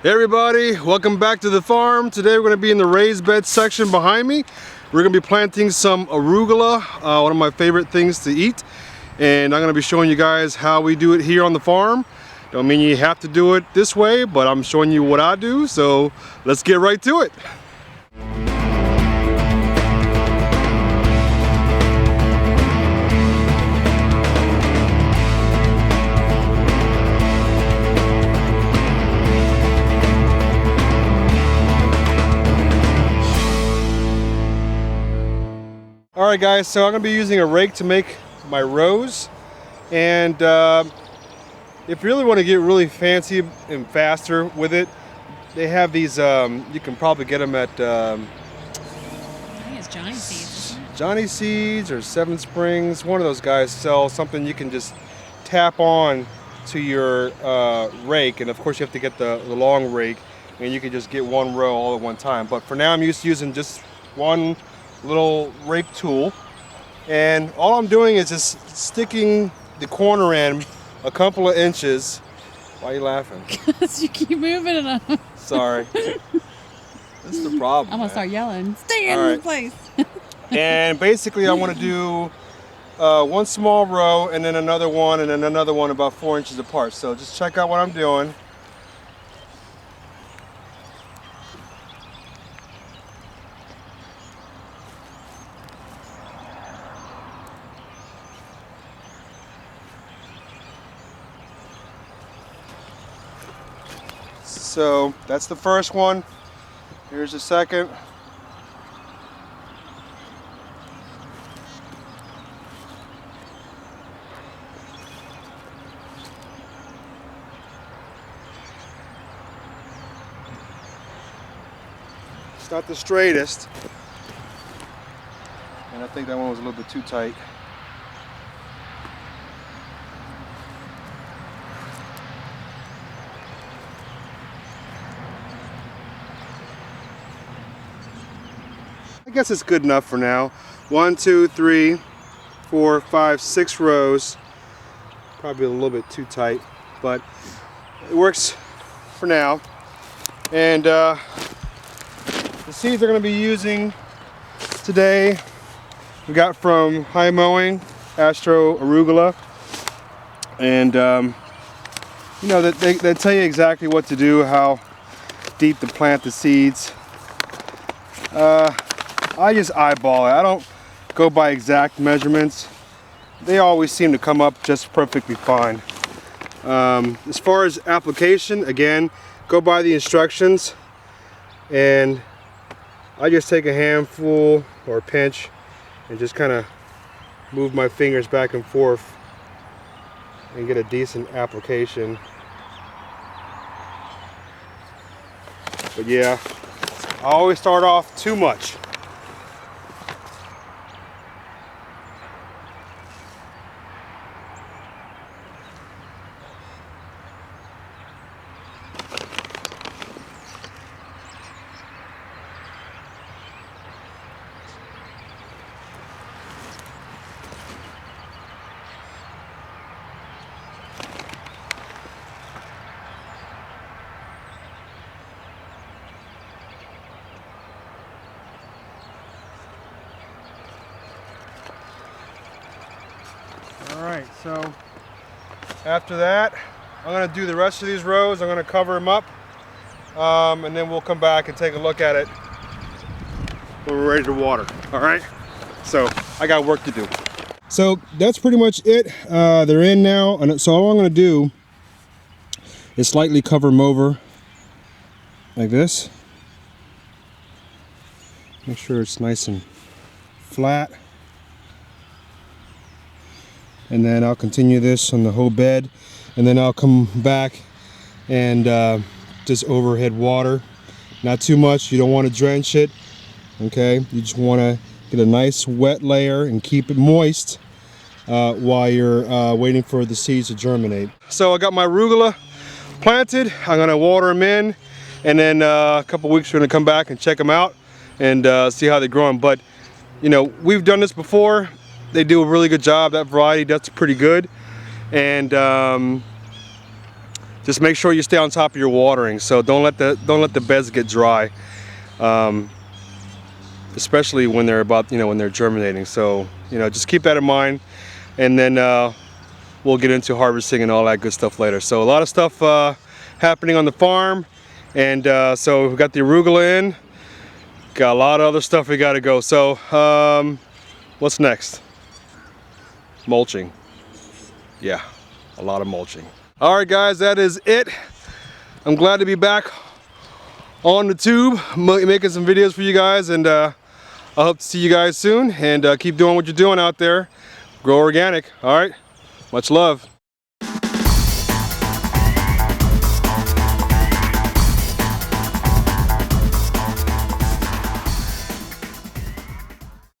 Hey everybody, welcome back to the farm. Today we're going to be in the raised bed section behind me. We're going to be planting some arugula, one of my favorite things to eat. And I'm going to be showing you guys how we do it here on the farm. Don't mean you have to do it this way, but I'm showing you what I do. So let's get right to it. Alright guys, so I'm going to be using a rake to make my rows, and if you really want to get really fancy and faster with it, they have these, you can probably get them at I think it's Johnny Seeds. Johnny Seeds or Seven Springs. One of those guys sell something you can just tap on to your rake, and of course you have to get the long rake, and you can just get one row all at one time. But for now I'm used to using just one little rake tool, and all I'm doing is just sticking the corner end a couple of inches. Why are you laughing? Because you keep moving it. Sorry. That's the problem. I'm gonna start yelling. Stay in place. And basically I want to do one small row and then another one and then another one about 4 inches apart. So just check out what I'm doing. So that's the first one. Here's the second. It's not the straightest, and I think that one was a little bit too tight. I guess it's good enough for now. 1, 2, 3, 4, 5, 6 rows. Probably a little bit too tight, but it works for now. And the seeds I'm going to be using today, we got from Sowing, Astro Arugula. And you know, they tell you exactly what to do, how deep to plant the seeds. I just eyeball it. I don't go by exact measurements. They always seem to come up just perfectly fine. As far as application, again, go by the instructions, and I just take a handful or a pinch and just kind of move my fingers back and forth and get a decent application. But yeah, I always start off too much. Alright, so after that, I'm going to do the rest of these rows. I'm going to cover them up, and then we'll come back and take a look at it when we're ready to water. Alright, so I got work to do. So that's pretty much it. They're in now, and so all I'm going to do is slightly cover them over like this. Make sure it's nice and flat. And then I'll continue this on the whole bed, and then I'll come back and just overhead water. Not too much, you don't want to drench it, okay? You just want to get a nice wet layer and keep it moist while you're waiting for the seeds to germinate. So I got my arugula planted. I'm going to water them in, and then a couple weeks we're going to come back and check them out and see how they're growing. But you know, we've done this before. They do a really good job. That variety, that's pretty good. And just make sure you stay on top of your watering. So don't let the beds get dry, especially when they're when they're germinating. So just keep that in mind, and then we'll get into harvesting and all that good stuff later. So a lot of stuff happening on the farm, and so we've got the arugula in. Got a lot of other stuff we got to go. So what's next? Mulching. Yeah, a lot of mulching. All right, guys, that is it. I'm glad to be back on the tube, making some videos for you guys, and I hope to see you guys soon. And keep doing what you're doing out there. Grow organic. All right, much love.